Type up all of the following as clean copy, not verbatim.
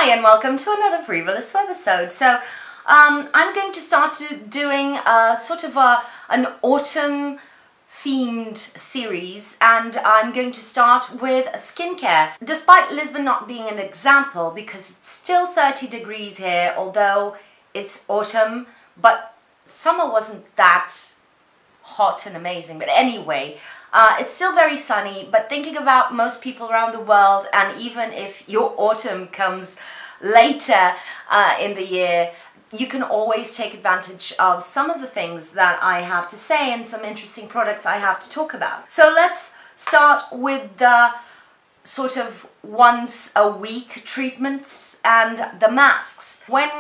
Hi and welcome to another free.volous webisode. So I'm going to start doing an autumn themed series, and I'm going to start with skincare. Despite Lisbon not being an example because it's still 30 degrees here, although it's autumn, but summer wasn't that hot and amazing. But anyway, it's still very sunny, but thinking about most people around the world, and even if your autumn comes later in the year, you can always take advantage of some of the things that I have to say and some interesting products I have to talk about. So let's start with the sort of once a week treatments and the masks. When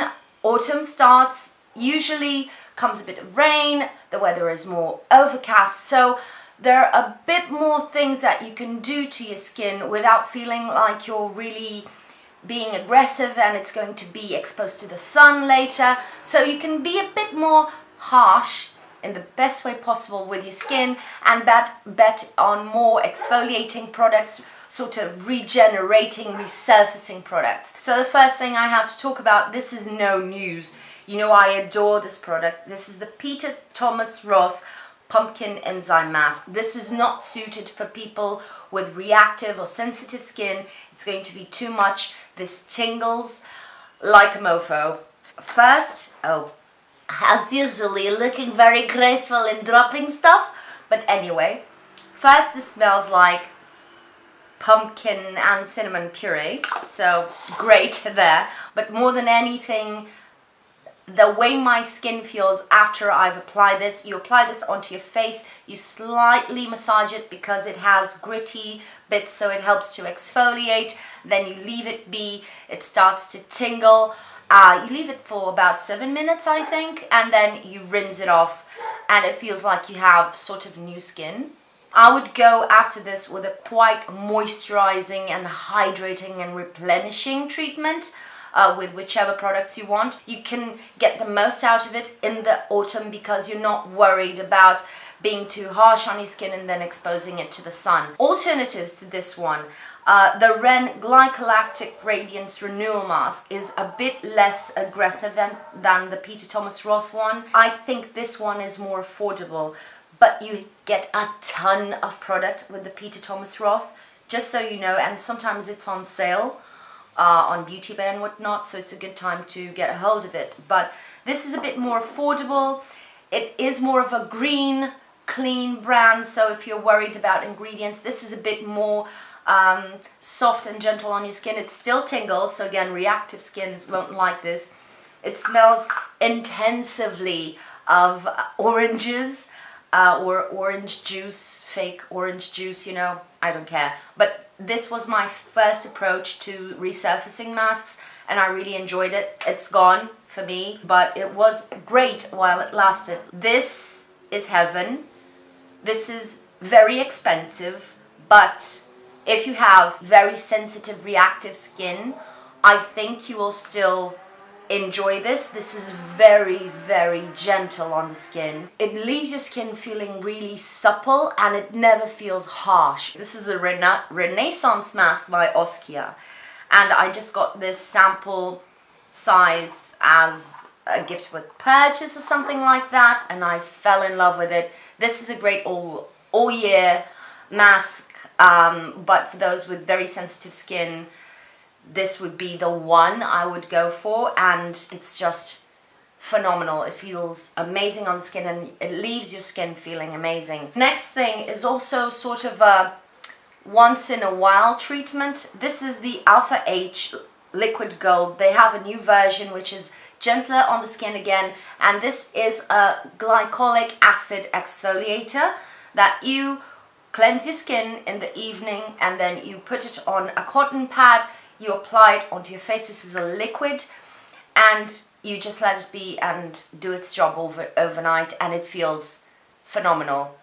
autumn starts, usually comes a bit of rain, the weather is more overcast, so there are a bit more things that you can do to your skin without feeling like you're really being aggressive and it's going to be exposed to the sun later. So you can be a bit more harsh in the best way possible with your skin and bet on more exfoliating products, sort of regenerating, resurfacing products. So the first thing I have to talk about, this is no news. You know I adore this product. This is the Peter Thomas Roth Pumpkin Enzyme Mask. This is not suited for people with reactive or sensitive skin. It's going to be too much. This tingles like a mofo. First, as usually, looking very graceful in dropping stuff. But anyway, first this smells like pumpkin and cinnamon puree. So great there. But more than anything, the way my skin feels after I've applied this, you apply this onto your face, you slightly massage it because it has gritty bits, so it helps to exfoliate, then you leave it be, it starts to tingle, you leave it for about 7 minutes I think, and then you rinse it off and it feels like you have sort of new skin. I would go after this with a quite moisturizing and hydrating and replenishing treatment. With whichever products you want. You can get the most out of it in the autumn because you're not worried about being too harsh on your skin and then exposing it to the sun. Alternatives to this one, the Ren Glycolactic Radiance Renewal Mask is a bit less aggressive than the Peter Thomas Roth one. I think this one is more affordable, but you get a ton of product with the Peter Thomas Roth, just so you know, and sometimes it's on sale on Beauty Bay and whatnot, so it's a good time to get a hold of it. But this is a bit more affordable. It is more of a green, clean brand, so if you're worried about ingredients, this is a bit more soft and gentle on your skin. It still tingles, so again, reactive skins won't like this. It smells intensively of oranges or orange juice, fake orange juice, you know, I don't care. But this was my first approach to resurfacing masks and I really enjoyed it. It's gone for me, but it was great while it lasted. This is heaven. This is very expensive, but if you have very sensitive reactive skin, I think you will still enjoy this. This is very, very gentle on the skin. It leaves your skin feeling really supple and it never feels harsh. This is a Renaissance mask by Oskia, and I just got this sample size as a gift with purchase or something like that, and I fell in love with it. This is a great all year mask, but for those with very sensitive skin, this would be the one I would go for, and it's just phenomenal. It feels amazing on the skin and it leaves your skin feeling amazing. Next thing is also sort of a once in a while treatment. This is the Alpha H Liquid Gold. They have a new version which is gentler on the skin again, and this is a glycolic acid exfoliator that you cleanse your skin in the evening and then you put it on a cotton pad. You apply it onto your face. This is a liquid and you just let it be and do its job overnight, and it feels phenomenal.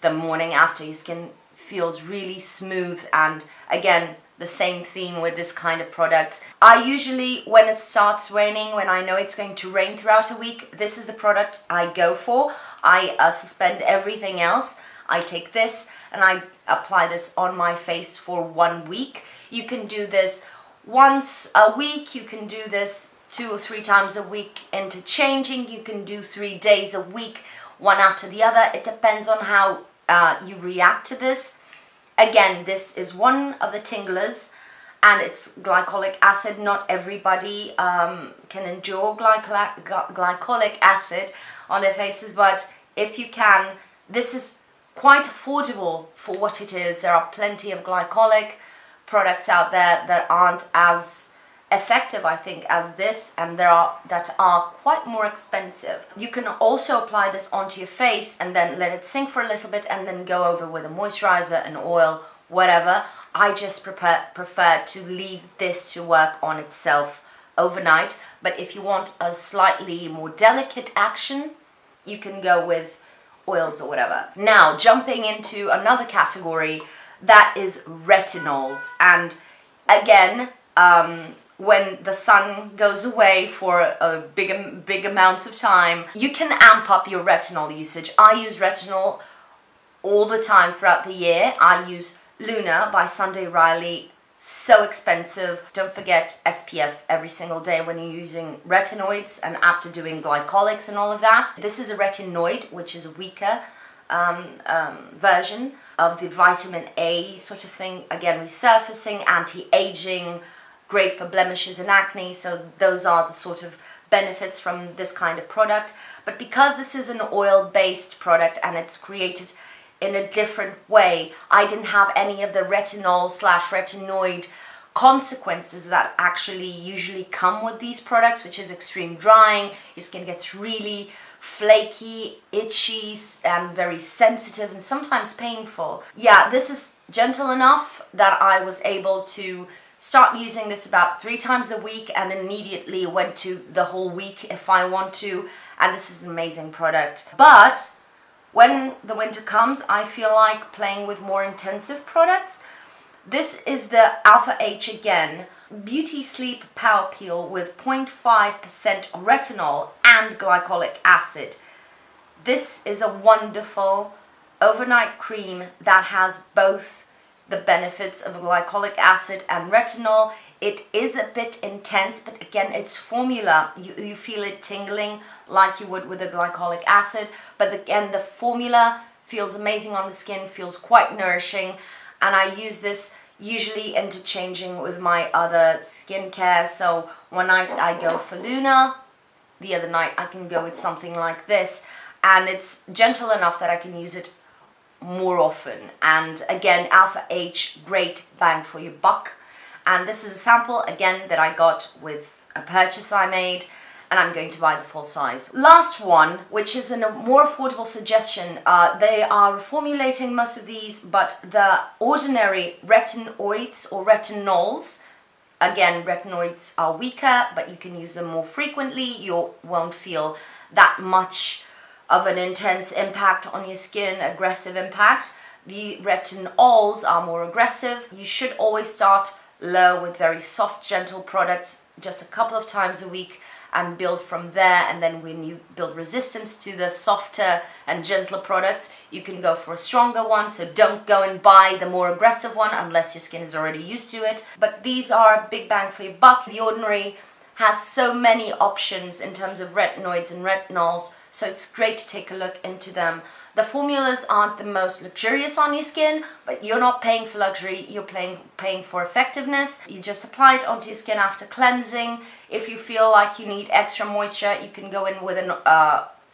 The morning after, your skin feels really smooth, and again, the same theme with this kind of product. I usually, when it starts raining, when I know it's going to rain throughout a week, this is the product I go for. I suspend everything else. I take this and I apply this on my face for 1 week. You can do this once a week. You can do this 2 or 3 times a week interchanging. You can do 3 days a week, one after the other. It depends on how you react to this. Again, this is one of the tinglers, and it's glycolic acid. Not everybody can endure glycolic acid on their faces, but if you can, this is quite affordable for what it is. There are plenty of glycolic products out there that aren't as effective, I think, as this, and there are that are quite more expensive. You can also apply this onto your face and then let it sink for a little bit and then go over with a moisturizer, an oil, whatever. I just prefer to leave this to work on itself overnight, but if you want a slightly more delicate action, you can go with oils or whatever. Now, jumping into another category, that is retinols. And again, when the sun goes away for a big amounts of time, you can amp up your retinol usage. I use retinol all the time throughout the year. I use Luna by Sunday Riley. So expensive. Don't forget SPF every single day when you're using retinoids and after doing glycolics and all of that. This is a retinoid, which is a weaker version of the vitamin A sort of thing. Again, resurfacing, anti-aging, great for blemishes and acne. So those are the sort of benefits from this kind of product. But because this is an oil-based product and it's created in a different way, I didn't have any of the retinol/retinoid consequences that actually usually come with these products, which is extreme drying. Your skin gets really flaky, itchy, and very sensitive and sometimes painful. Yeah, this is gentle enough that I was able to start using this about 3 times a week and immediately went to the whole week if I want to, and this is an amazing product. But when the winter comes, I feel like playing with more intensive products. This is the Alpha H again, Beauty Sleep Power Peel with 0.5% retinol and glycolic acid. This is a wonderful overnight cream that has both the benefits of glycolic acid and retinol. It is a bit intense, but again, it's formula. You feel it tingling like you would with the glycolic acid, but again, the formula feels amazing on the skin, feels quite nourishing, and I use this usually interchanging with my other skincare. So one night I go for Luna, the other night I can go with something like this, and it's gentle enough that I can use it more often. And again, Alpha H, great bang for your buck. And this is a sample, again, that I got with a purchase I made, and I'm going to buy the full size. Last one, which is a more affordable suggestion. They are reformulating most of these, but the ordinary retinoids or retinols, again, retinoids are weaker, but you can use them more frequently. You won't feel that much of an intense impact on your skin, aggressive impact. The retinols are more aggressive. You should always start low with very soft, gentle products, just a couple of times a week, and build from there. And then when you build resistance to the softer and gentler products, you can go for a stronger one. So don't go and buy the more aggressive one unless your skin is already used to it. But these are a big bang for your buck. The Ordinary has so many options in terms of retinoids and retinols, so it's great to take a look into them. The formulas aren't the most luxurious on your skin, but you're not paying for luxury, you're paying for effectiveness. You just apply it onto your skin after cleansing. If you feel like you need extra moisture, you can go in with an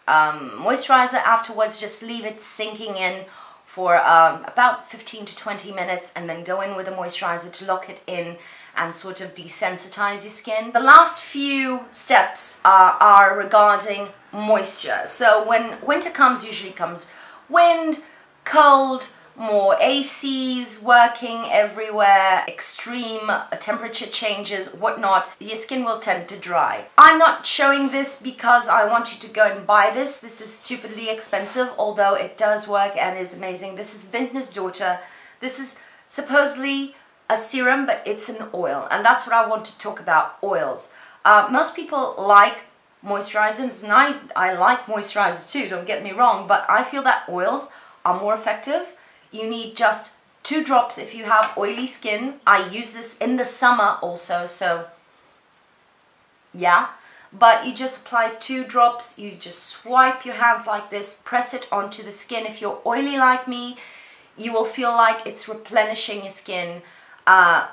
moisturizer afterwards. Just leave it sinking in for about 15 to 20 minutes and then go in with a moisturizer to lock it in and sort of desensitize your skin. The last few steps are regarding moisture. So when winter comes, usually comes wind, cold, more ACs working everywhere, extreme temperature changes, whatnot, your skin will tend to dry. I'm not showing this because I want you to go and buy this. This is stupidly expensive, although it does work and is amazing. This is Vintner's Daughter. This is supposedly a serum, but it's an oil, and that's what I want to talk about, oils. Most people like moisturizers, and I like moisturizers too, don't get me wrong, but I feel that oils are more effective. You need just 2 drops if you have oily skin. I use this in the summer also, so yeah. But you just apply 2 drops, you just swipe your hands like this, press it onto the skin. If you're oily like me, you will feel like it's replenishing your skin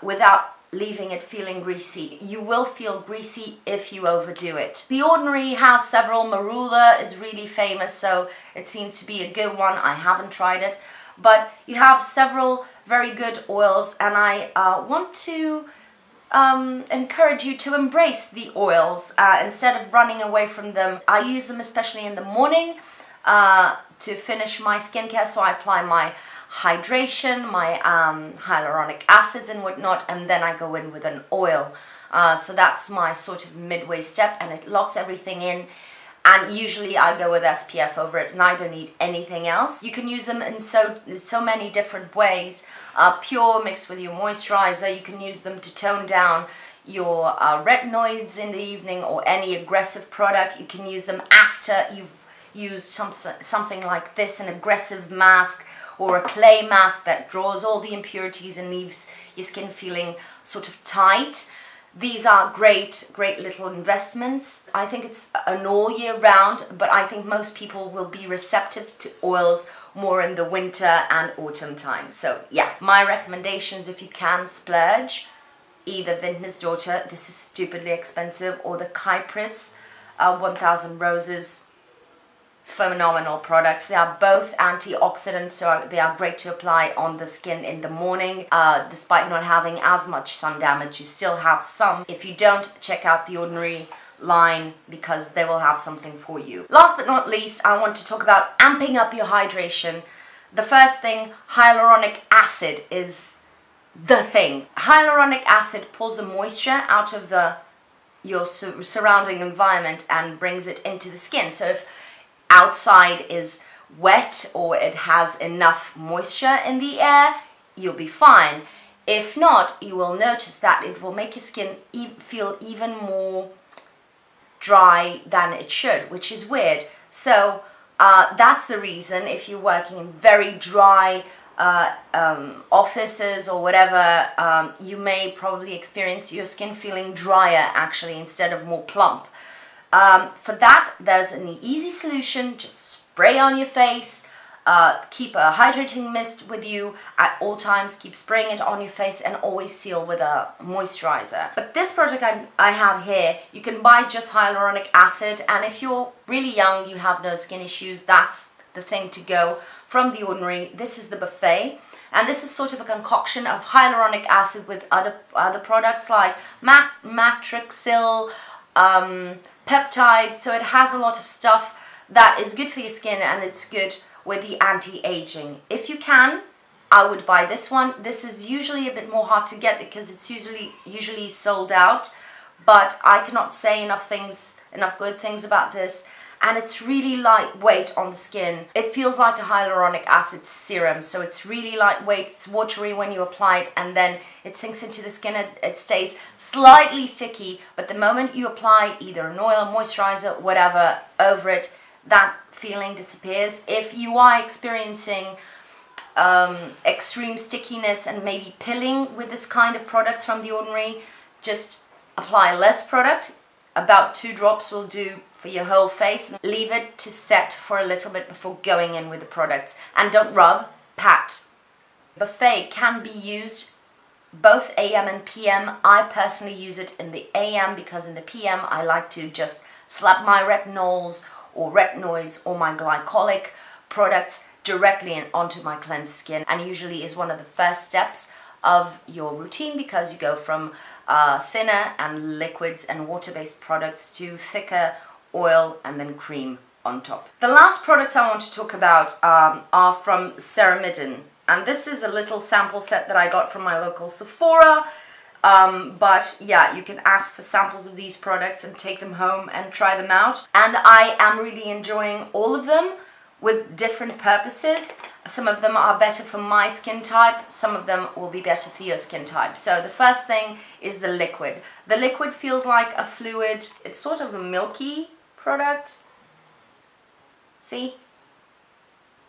without leaving it feeling greasy. You will feel greasy if you overdo it. The Ordinary has several. Marula is really famous, so it seems to be a good one. I haven't tried it, but you have several very good oils, and I want to encourage you to embrace the oils instead of running away from them. I use them especially in the morning to finish my skincare, so I apply my hydration, my hyaluronic acids and whatnot, and then I go in with an oil. So that's my sort of midway step, and it locks everything in. And usually I go with SPF over it, and I don't need anything else. You can use them in so many different ways. Pure mixed with your moisturizer. You can use them to tone down your retinoids in the evening, or any aggressive product. You can use them after you've used something like this, an aggressive mask or a clay mask that draws all the impurities and leaves your skin feeling sort of tight. These are great little investments. I think it's an all year round, but I think most people will be receptive to oils more in the winter and autumn time. So yeah, my recommendations, if you can splurge, either Vintner's Daughter, this is stupidly expensive, or the KYPRIS 1000 Roses. Phenomenal products. They are both antioxidants, so they are great to apply on the skin in the morning. Despite not having as much sun damage, you still have some. If you don't, check out the Ordinary line, because they will have something for you. Last but not least, I want to talk about amping up your hydration. The first thing, hyaluronic acid is the thing. Hyaluronic acid pulls the moisture out of your surrounding environment and brings it into the skin. So if outside is wet or it has enough moisture in the air, you'll be fine. If not, you will notice that it will make your skin feel even more dry than it should, which is weird. So that's the reason, if you're working in very dry offices or whatever, you may probably experience your skin feeling drier actually instead of more plump. For that, there's an easy solution. Just spray on your face, keep a hydrating mist with you at all times, keep spraying it on your face, and always seal with a moisturizer. But this product I have here, you can buy just hyaluronic acid, and if you're really young, you have no skin issues, that's the thing to go. From The Ordinary, this is the buffet, and this is sort of a concoction of hyaluronic acid with other products like matrixyl, peptides, so it has a lot of stuff that is good for your skin, and it's good with the anti-aging. If you can, I would buy this one. This is usually a bit more hard to get because it's usually sold out, but I cannot say enough good things about this, and it's really lightweight on the skin. It feels like a hyaluronic acid serum, so it's really lightweight, it's watery when you apply it, and then it sinks into the skin. It stays slightly sticky, but the moment you apply either an oil, moisturizer, whatever over it, that feeling disappears. If you are experiencing extreme stickiness and maybe pilling with this kind of products from The Ordinary, just apply less product. About 2 drops will do for your whole face. Leave it to set for a little bit before going in with the products. And don't rub, pat. Buffet can be used both AM and PM. I personally use it in the AM because in the PM I like to just slap my retinols or retinoids or my glycolic products directly onto my cleansed skin, and usually is one of the first steps of your routine, because you go from thinner and liquids and water-based products to thicker oil and then cream on top. The last products I want to talk about are from Ceramidin, and this is a little sample set that I got from my local Sephora, but yeah, you can ask for samples of these products and take them home and try them out, and I am really enjoying all of them with different purposes. Some of them are better for my skin type, some of them will be better for your skin type. So the first thing is the liquid. The liquid feels like a fluid. It's sort of a milky product. See?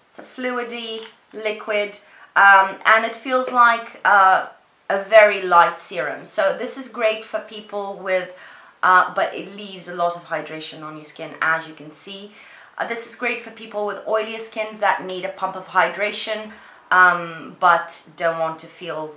It's a fluidy liquid. and it feels like a very light serum. So this is great for people with, but it leaves a lot of hydration on your skin, as you can see. This is great for people with oilier skins that need a pump of hydration, but don't want to feel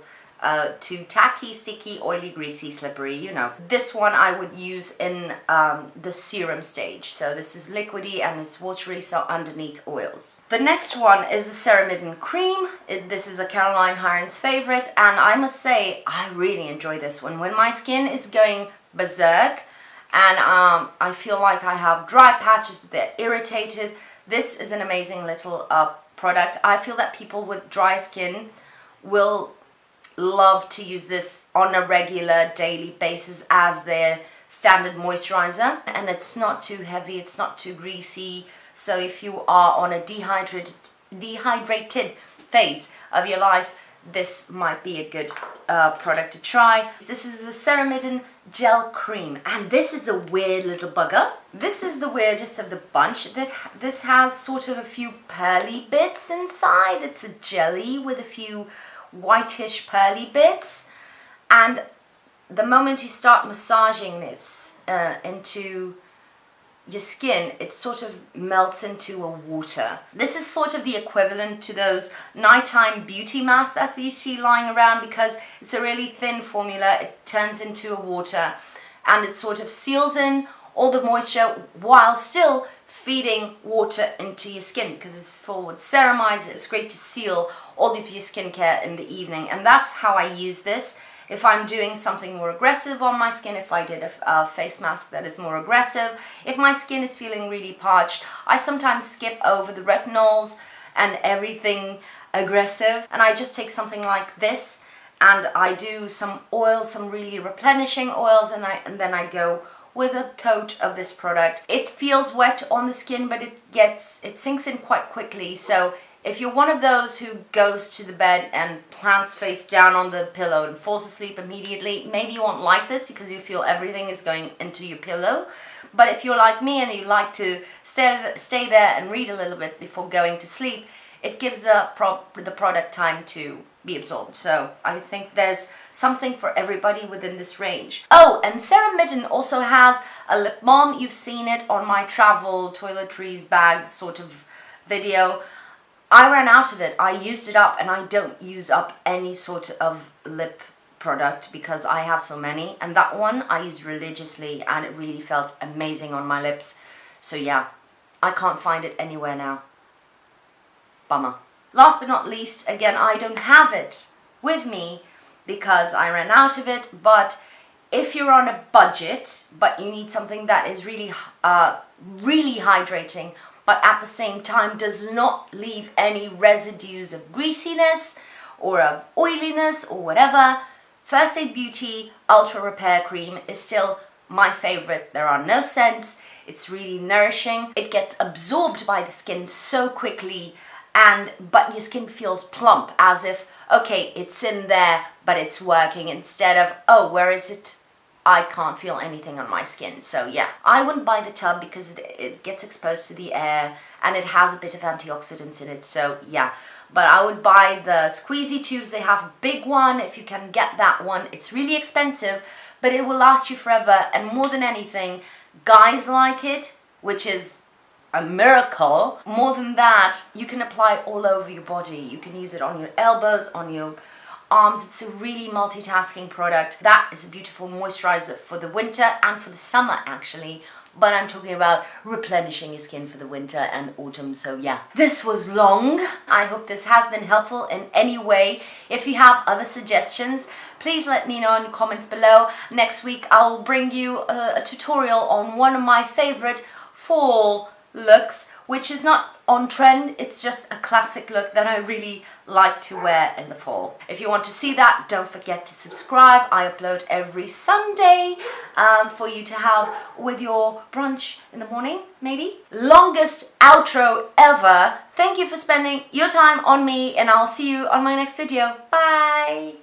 too tacky, sticky, oily, greasy, slippery, you know. This one I would use in the serum stage. So this is liquidy and it's watery, so underneath oils. The next one is the Ceramidin Cream. This is a Caroline Hirons favorite, and I must say I really enjoy this one. When my skin is going berserk and I feel like I have dry patches, but they're irritated, this is an amazing little product. I feel that people with dry skin will love to use this on a regular daily basis as their standard moisturizer, and it's not too heavy, it's not too greasy. So if you are on a dehydrated phase of your life, this might be a good product to try. This is the Ceramidin Gel Cream, and this is a weird little bugger. This is the weirdest of the bunch. This has sort of a few pearly bits inside. It's a jelly with a few whitish pearly bits, and the moment you start massaging this into your skin, it sort of melts into a water. This is sort of the equivalent to those nighttime beauty masks that you see lying around, because it's a really thin formula. It turns into a water and it sort of seals in all the moisture while still feeding water into your skin, because it's full with ceramides. It's great to seal all of your skincare in the evening, and that's how I use this. If I'm doing something more aggressive on my skin, if I did a face mask that is more aggressive, if my skin is feeling really parched, I sometimes skip over the retinols and everything aggressive, and I just take something like this and I do some oils, some really replenishing oils, and then I go with a coat of this product. It feels wet on the skin, but it sinks in quite quickly. So if you're one of those who goes to the bed and plants face down on the pillow and falls asleep immediately, maybe you won't like this because you feel everything is going into your pillow. But if you're like me and you like to stay there and read a little bit before going to sleep, it gives the product time to be absorbed. So I think there's something for everybody within this range. Oh, and Ceramidin also has a lip balm. You've seen it on my travel toiletries bag sort of video. I ran out of it. I used it up, and I don't use up any sort of lip product because I have so many, and that one I use religiously and it really felt amazing on my lips. So yeah, I can't find it anywhere now. Bummer. Last but not least, again, I don't have it with me because I ran out of it, but if you're on a budget but you need something that is really really hydrating but at the same time does not leave any residues of greasiness or of oiliness or whatever, First Aid Beauty Ultra Repair Cream is still my favorite. There are no scents, it's really nourishing, it gets absorbed by the skin so quickly, but your skin feels plump, as if, okay, it's in there but it's working, instead of, oh, where is it? I can't feel anything on my skin. So yeah, I wouldn't buy the tub because it gets exposed to the air and it has a bit of antioxidants in it, so yeah. But I would buy the squeezy tubes. They have a big one if you can get that one. It's really expensive, but it will last you forever, and more than anything, guys like it, which is a miracle. More than that, you can apply it all over your body. You can use it on your elbows, on your arms. It's a really multitasking product. That is a beautiful moisturizer for the winter and for the summer actually, but I'm talking about replenishing your skin for the winter and autumn. So yeah, this was long. I hope this has been helpful in any way. If you have other suggestions, please let me know in the comments below. Next week I'll bring you a tutorial on one of my favorite fall looks, which is not on trend, it's just a classic look that I really like to wear in the fall. If you want to see that, don't forget to subscribe. I upload every Sunday for you to have with your brunch in the morning, maybe. Longest outro ever. Thank you for spending your time on me, and I'll see you on my next video. Bye!